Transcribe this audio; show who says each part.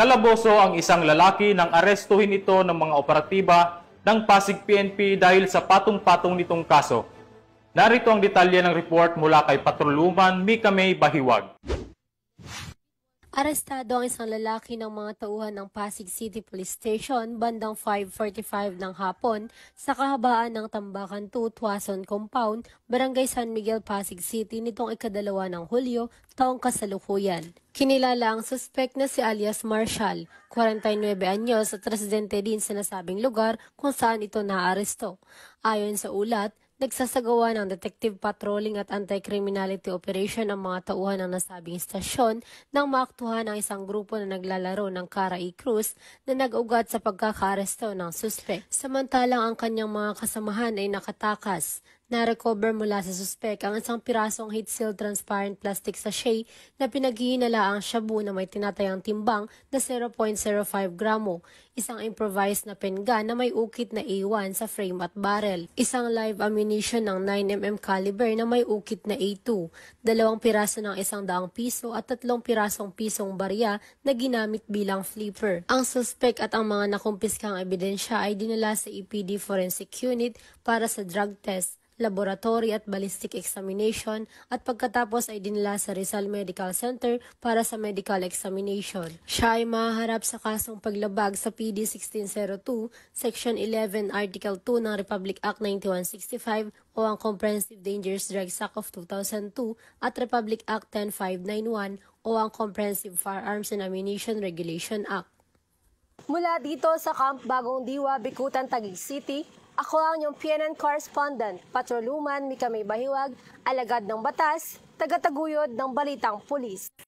Speaker 1: Kalaboso ang isang lalaki nang arestuhin ito ng mga operatiba ng Pasig PNP dahil sa patong-patong nitong kaso. Narito ang detalye ng report mula kay Patroluman Mika May Bahiwag.
Speaker 2: Arestado ang isang lalaki ng mga tauhan ng Pasig City Police Station bandang 5:45 ng hapon sa kahabaan ng Tambakan 2, Tuason Compound, Barangay San Miguel, Pasig City nitong ika-2 ng Hulyo, taong kasalukuyan. Kinilala ang suspect na si alias Marshall, 49 anyos at residente din sa nasabing lugar kung saan ito naaresto. Ayon sa ulat, nagsasagawa ng detective patrolling at anti-criminality operation ang mga tauhan ng nasabing istasyon nang maaktuhan ang isang grupo na naglalaro ng Cara-E Cruz na nag-ugat sa pagkakaaresto ng suspect. Samantalang ang kanyang mga kasamahan ay nakatakas. Na-recover mula sa suspect ang isang pirasong heat-sealed transparent plastic sachet na pinaghihinalaang shabu na may tinatayang timbang na 0.05 gramo, isang improvised na pen gun na may ukit na A1 sa frame at barrel, isang live ammunition ng 9mm caliber na may ukit na A2, 2 piraso ng 100 piso at 3 pirasong pisong barya na ginamit bilang flipper. Ang suspect at ang mga nakumpiskang ebidensya ay dinala sa EPD Forensic Unit para sa drug test, laboratory at ballistic examination at pagkatapos ay dinala sa Rizal Medical Center para sa medical examination. Siya ay mahaharap sa kasong paglabag sa PD 1602, Section 11, Article 2 ng Republic Act 9165 o ang Comprehensive Dangerous Drugs Act of 2002 at Republic Act 10591 o ang Comprehensive Firearms and Ammunition Regulation Act. Mula dito sa Camp Bagong Diwa, Bikutan, Taguig City, ako ang inyong PNN correspondent, Patroluman Mika May Bahiwag, alagad ng batas, tagataguyod ng Balitang Pulis.